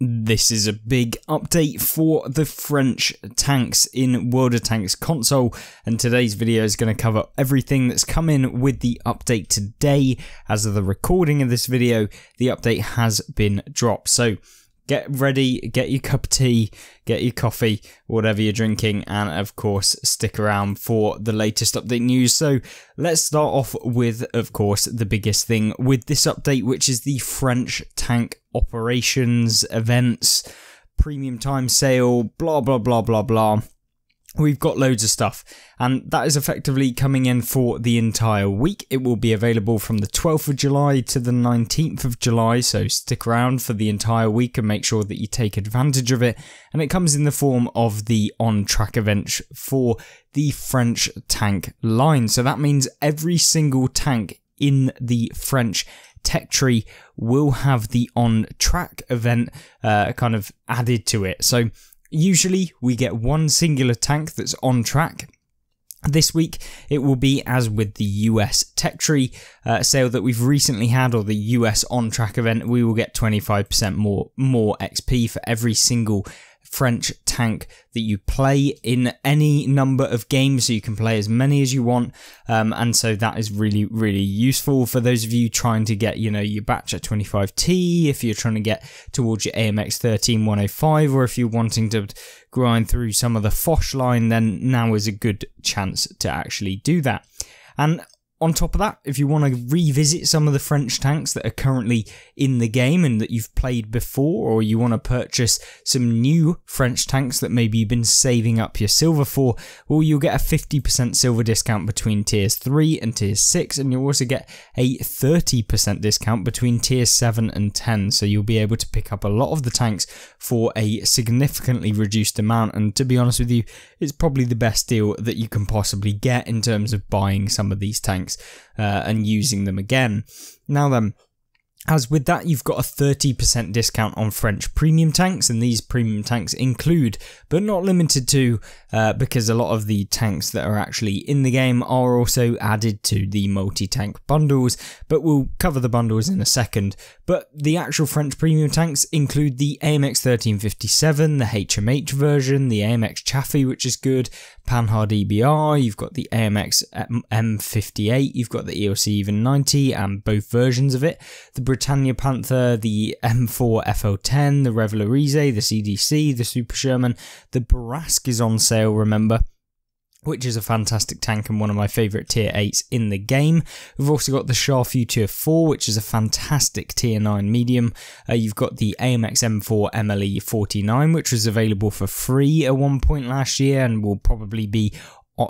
This is a big update for the French tanks in World of Tanks console, and today's video is going to cover everything that's come in with the update today. As of the recording of this video, the update has been dropped, so get ready, get your cup of tea, get your coffee, whatever you're drinking, and of course stick around for the latest update news. So let's start off with, of course, the biggest thing with this update, which is the French tank operations, events, premium time sale, blah blah blah blah blah. We've got loads of stuff, and that is effectively coming in for the entire week. It will be available from the 12th of July to the 19th of July, so stick around for the entire week and make sure that you take advantage of it. And it comes in the form of the on-track event for the French tank line. So that means every single tank in the French tech tree will have the on-track event kind of added to it. So usually we get one singular tank that's on track. This week it will be as with the US tech tree sale that we've recently had, or the US on track event. We will get 25% more XP for every single French tank that you play in any number of games, so you can play as many as you want, and so that is really useful for those of you trying to get, you know, your batch at 25T, if you're trying to get towards your AMX 13105, or if you're wanting to grind through some of the Foch line, then now is a good chance to actually do that. And on top of that, if you want to revisit some of the French tanks that are currently in the game and that you've played before, or you want to purchase some new French tanks that maybe you've been saving up your silver for, well, you'll get a 50% silver discount between tiers 3 and tiers 6, and you'll also get a 30% discount between tiers 7 and 10, so you'll be able to pick up a lot of the tanks for a significantly reduced amount. And to be honest with you, it's probably the best deal that you can possibly get in terms of buying some of these tanks and using them again. Now then, as with that, you've got a 30% discount on French premium tanks, and these premium tanks include, but not limited to, because a lot of the tanks that are actually in the game are also added to the multi-tank bundles, but we'll cover the bundles in a second. But the actual French premium tanks include the AMX 1357, the HMH version, the AMX Chaffee, which is good, Panhard EBR, you've got the AMX M58, you've got the ELC Even 90, and both versions of it, the Britannia Panther, the M4 FL10, the Revelarize, the CDC, the Super Sherman, the Barask is on sale, remember, which is a fantastic tank and one of my favourite tier 8s in the game. We've also got the Charfu tier 4, which is a fantastic tier 9 medium. You've got the AMX M4 MLE 49, which was available for free at one point last year and will probably be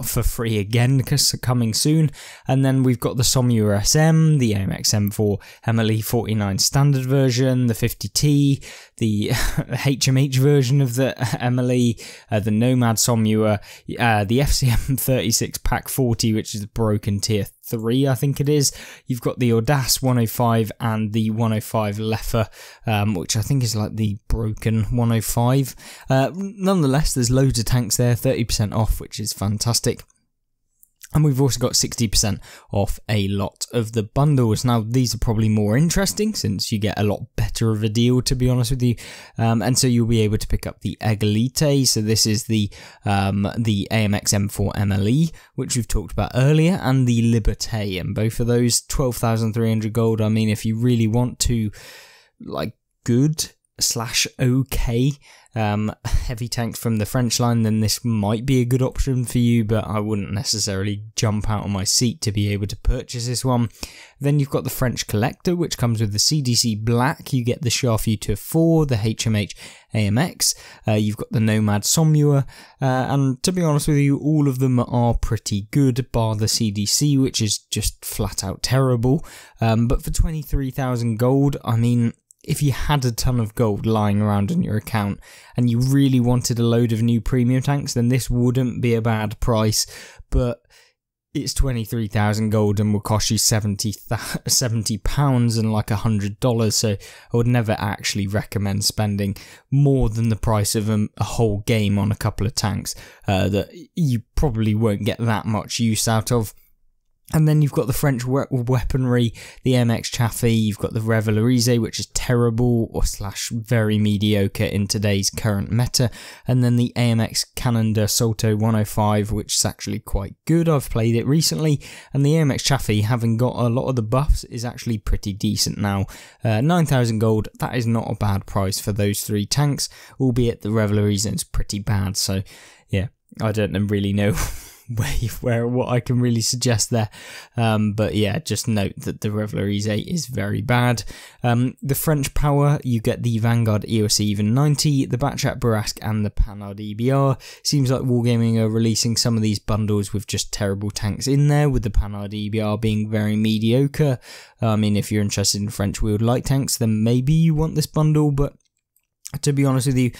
for free again because coming soon. And then we've got the Somua SM, the AMX M4 MLE 49 standard version, the 50T, the HMH version of the MLE, the Nomad Somua, the FCM 36 Pack 40, which is the broken tier 3, I think it is. You've got the Audace 105 and the 105 Leffer, which I think is like the broken 105. Nonetheless, there's loads of tanks there, 30% off, which is fantastic. And we've also got 60% off a lot of the bundles. Now, these are probably more interesting since you get a lot better of a deal, to be honest with you. And so you'll be able to pick up the Egalite. So this is the AMX M4 MLE, which we've talked about earlier, and the Liberté. And both of those, 12,300 gold. I mean, if you really want to, like, good / okay heavy tanks from the French line, then this might be a good option for you, but I wouldn't necessarily jump out of my seat to be able to purchase this one. Then you've got the French Collector, which comes with the CDC Black. You get the Charfu tier 4, the HMH AMX, you've got the Nomad Somua, and to be honest with you, all of them are pretty good, bar the CDC, which is just flat out terrible. But for 23,000 gold, I mean, if you had a ton of gold lying around in your account and you really wanted a load of new premium tanks, then this wouldn't be a bad price, but it's 23,000 gold and will cost you £70 and like $100, so I would never actually recommend spending more than the price of a whole game on a couple of tanks that you probably won't get that much use out of. And then you've got the French weaponry, the AMX Chaffee, you've got the Revalorise, which is terrible or / very mediocre in today's current meta, and then the AMX Canon d'Assalto 105, which is actually quite good. I've played it recently, and the AMX Chaffee, having got a lot of the buffs, is actually pretty decent now. 9,000 gold, that is not a bad price for those 3 tanks, albeit the Revalorise is pretty bad, so yeah, I don't really know what I can really suggest there, but yeah, just note that the Revalorise is very bad. The French power, you get the Vanguard EOC even 90, the Batchat Burrasque and the Panhard EBR. Seems like Wargaming are releasing some of these bundles with just terrible tanks in there, with the Panhard EBR being very mediocre. I mean, if you're interested in French wheeled light tanks, then maybe you want this bundle, but to be honest with you,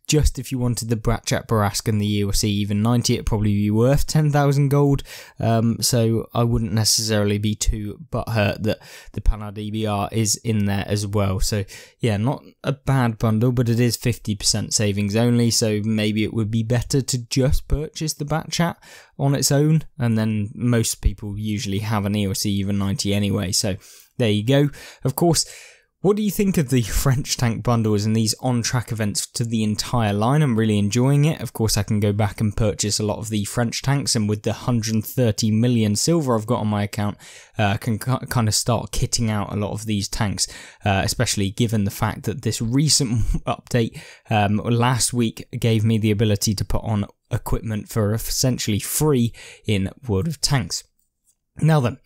just if you wanted the Batchat Burrasque and the EOC even 90, it'd probably be worth 10,000 gold, so I wouldn't necessarily be too butthurt that the Panhard EBR is in there as well. So yeah, not a bad bundle, but it is 50% savings only, so maybe it would be better to just purchase the Batchat on its own, and then most people usually have an EOC even 90 anyway, so there you go. Of course, what do you think of the French tank bundles and these on-track events to the entire line? I'm really enjoying it. Of course, I can go back and purchase a lot of the French tanks, and with the 130 million silver I've got on my account, I can kind of start kitting out a lot of these tanks, especially given the fact that this recent update last week gave me the ability to put on equipment for essentially free in World of Tanks. Now then,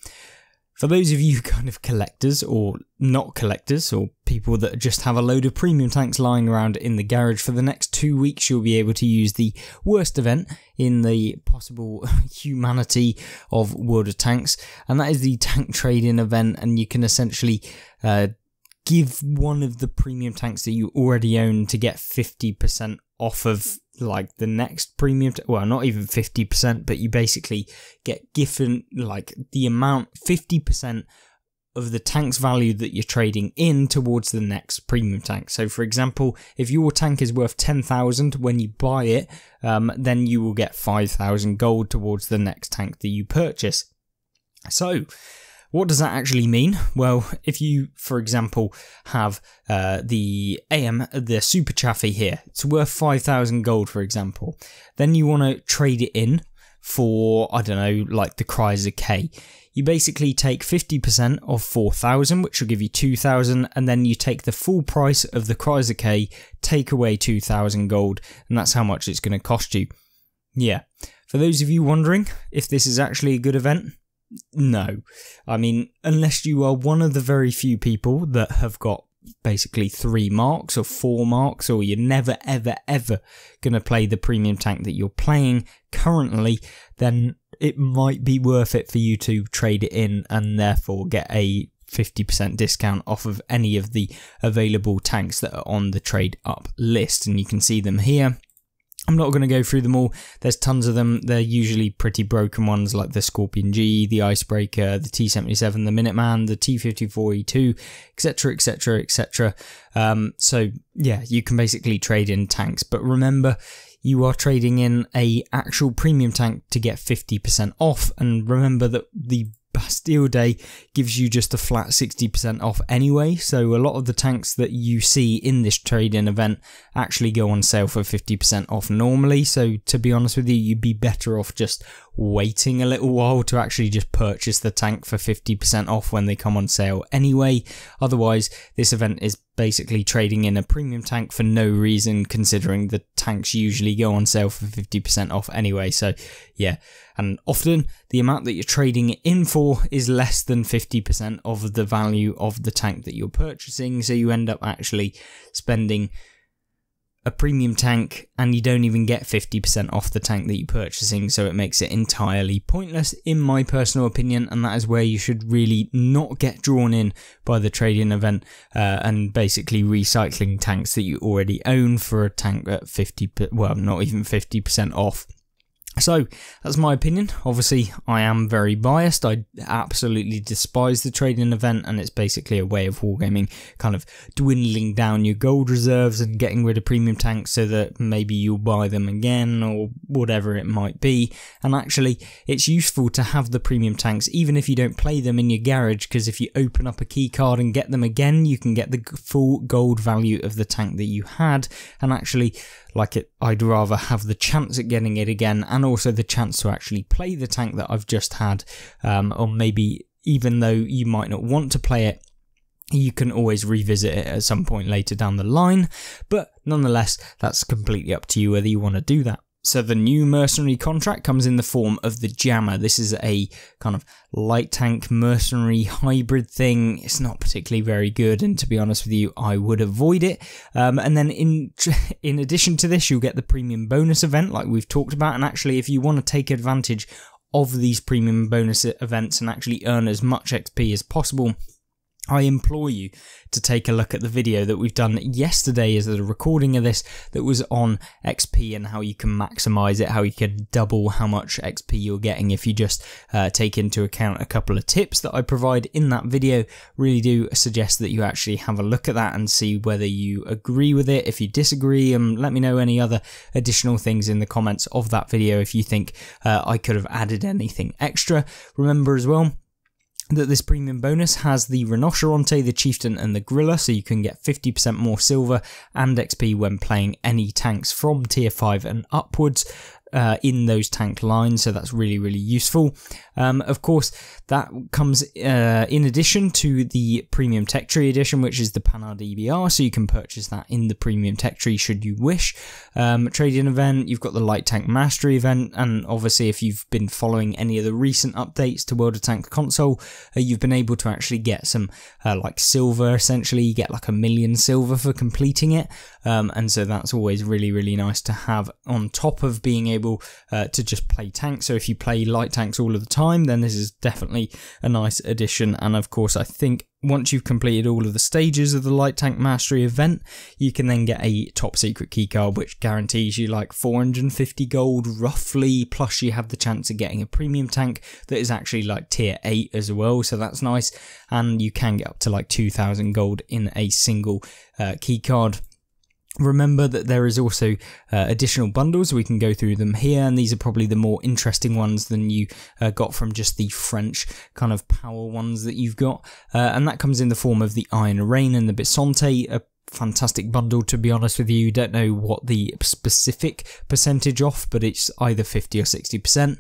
for those of you kind of collectors or not collectors, or people that just have a load of premium tanks lying around in the garage, for the next 2 weeks you'll be able to use the worst event in the possible humanity of World of Tanks, and that is the tank trade-in event, and you can essentially give one of the premium tanks that you already own to get 50% off of like the next premium, well, not even 50%, but you basically get given like the amount, 50% of the tank's value that you're trading in towards the next premium tank. So for example, if your tank is worth 10,000 when you buy it, then you will get 5,000 gold towards the next tank that you purchase. So what does that actually mean? Well, if you, for example, have the Super Chaffee here, it's worth 5,000 gold, for example. Then you want to trade it in for, I don't know, like the Chrysler K. You basically take 50% of 4,000, which will give you 2,000, and then you take the full price of the Chrysler K, take away 2,000 gold, and that's how much it's going to cost you. Yeah. For those of you wondering if this is actually a good event, no. I mean, unless you are one of the very few people that have got basically 3 marks or 4 marks, or you're never ever ever going to play the premium tank that you're playing currently, then it might be worth it for you to trade it in and therefore get a 50% discount off of any of the available tanks that are on the trade up list, and you can see them here. I'm not going to go through them all, there's tons of them. They're usually pretty broken ones like the Scorpion G, the Icebreaker, the T-77, the Minuteman, the T-54E2, etc, etc, etc. So yeah, you can basically trade in tanks, but remember, you are trading in a actual premium tank to get 50% off, and remember that the Bastille Day gives you just a flat 60% off anyway, so a lot of the tanks that you see in this trade-in event actually go on sale for 50% off normally, so to be honest with you, you'd be better off just waiting a little while to actually just purchase the tank for 50% off when they come on sale anyway. Otherwise, this event is basically trading in a premium tank for no reason, considering the tanks usually go on sale for 50% off anyway. So yeah, and often the amount that you're trading it in for is less than 50% of the value of the tank that you're purchasing, so you end up actually spending a premium tank and you don't even get 50% off the tank that you're purchasing, so it makes it entirely pointless in my personal opinion, and that is where you should really not get drawn in by the trade-in event and basically recycling tanks that you already own for a tank at 50%, well, not even 50% off. So that's my opinion. Obviously, I am very biased. I absolutely despise the trading event, and it's basically a way of wargaming kind of dwindling down your gold reserves and getting rid of premium tanks so that maybe you'll buy them again or whatever it might be. And actually, it's useful to have the premium tanks even if you don't play them in your garage, because if you open up a key card and get them again, you can get the full gold value of the tank that you had. And actually, I'd rather have the chance at getting it again, and also the chance to actually play the tank that I've just had, or maybe even though you might not want to play it, you can always revisit it at some point later down the line. But nonetheless, that's completely up to you whether you want to do that. So the new mercenary contract comes in the form of the Jammer. This is a kind of light tank mercenary hybrid thing. It's not particularly very good, and to be honest with you, I would avoid it. And then in addition to this, you'll get the premium bonus event like we've talked about. And actually, if you want to take advantage of these premium bonus events and actually earn as much XP as possible, I implore you to take a look at the video that we've done yesterday as a recording of this that was on XP and how you can maximize it, how you can double how much XP you're getting if you just take into account a couple of tips that I provide in that video. Really do suggest that you actually have a look at that and see whether you agree with it. If you disagree, let me know any other additional things in the comments of that video if you think I could have added anything extra. Remember as well that this premium bonus has the Rhinoceronte, the Chieftain and the Gorilla, so you can get 50% more silver and XP when playing any tanks from tier 5 and upwards in those tank lines, so that's really, really useful. Of course, that comes in addition to the Premium Tech Tree Edition, which is the Panhard EBR, so you can purchase that in the Premium Tech Tree should you wish. Trading event, you've got the Light Tank Mastery event, and obviously if you've been following any of the recent updates to World of Tanks console, you've been able to actually get some like silver, essentially. You get like 1 million silver for completing it, and so that's always really, really nice to have on top of being able to just play tanks. So if you play light tanks all of the time, then this is definitely a nice addition. And of course, I think once you've completed all of the stages of the Light Tank Mastery event, you can then get a top secret keycard which guarantees you like 450 gold roughly, plus you have the chance of getting a premium tank that is actually like tier 8 as well, so that's nice. And you can get up to like 2,000 gold in a single keycard. Remember that there is also additional bundles. We can go through them here, and these are probably the more interesting ones than you got from just the French kind of power ones that you've got. And that comes in the form of the Iron Rain and the Bisonte, a fantastic bundle, to be honest with you. Don't know what the specific percentage off, but it's either 50 or 60%.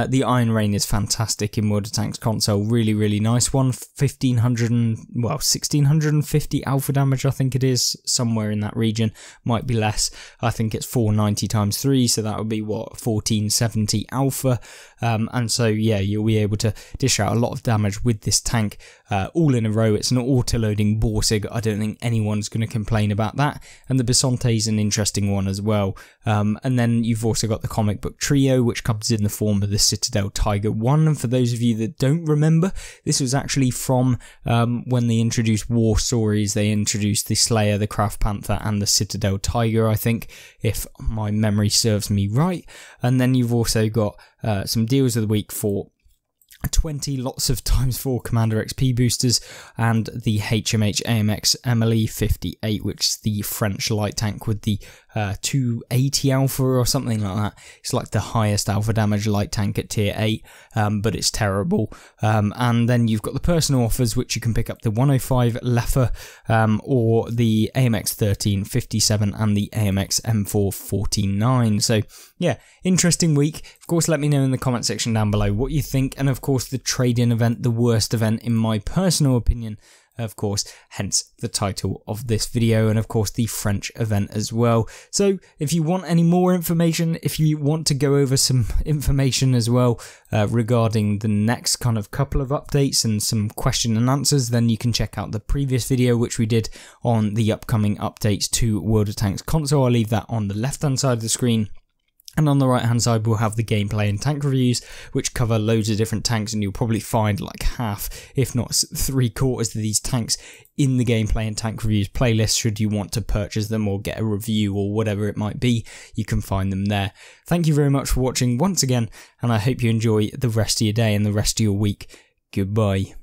The Iron Rain is fantastic in World of Tanks console. Really, really nice one. 1650 alpha damage, I think it is, somewhere in that region. Might be less. I think it's 490 times 3, so that would be what, 1470 alpha. And so yeah, you'll be able to dish out a lot of damage with this tank all in a row. It's an auto-loading Borsig. I don't think anyone's going to complain about that. And the Bisonte is an interesting one as well. And then you've also got the comic book trio, which comes in the form of the Citadel Tiger 1. And for those of you that don't remember, this was actually from when they introduced War Stories. They introduced the Slayer, the Craft Panther and the Citadel Tiger, I think, if my memory serves me right. And then you've also got some deals of the week for 20 lots of ×4 Commander XP boosters, and the HMH AMX Emily 58, which is the French light tank with the 280 alpha or something like that. It's like the highest alpha damage light tank at tier 8, but it's terrible. And then you've got the personal offers, which you can pick up the 105 Leffer, or the AMX 1357 and the AMX M4 49. So yeah, interesting week. Of course, let me know in the comment section down below what you think, and of course the trade-in event, the worst event in my personal opinion, of course, hence the title of this video, and of course the French event as well. So if you want any more information, if you want to go over some information as well regarding the next kind of couple of updates and some question and answers, then you can check out the previous video which we did on the upcoming updates to World of Tanks console. I'll leave that on the left hand side of the screen. And on the right hand side we'll have the gameplay and tank reviews, which cover loads of different tanks, and you'll probably find like half, if not 3/4 of these tanks in the gameplay and tank reviews playlist. Should you want to purchase them or get a review or whatever it might be, you can find them there. Thank you very much for watching once again, and I hope you enjoy the rest of your day and the rest of your week. Goodbye.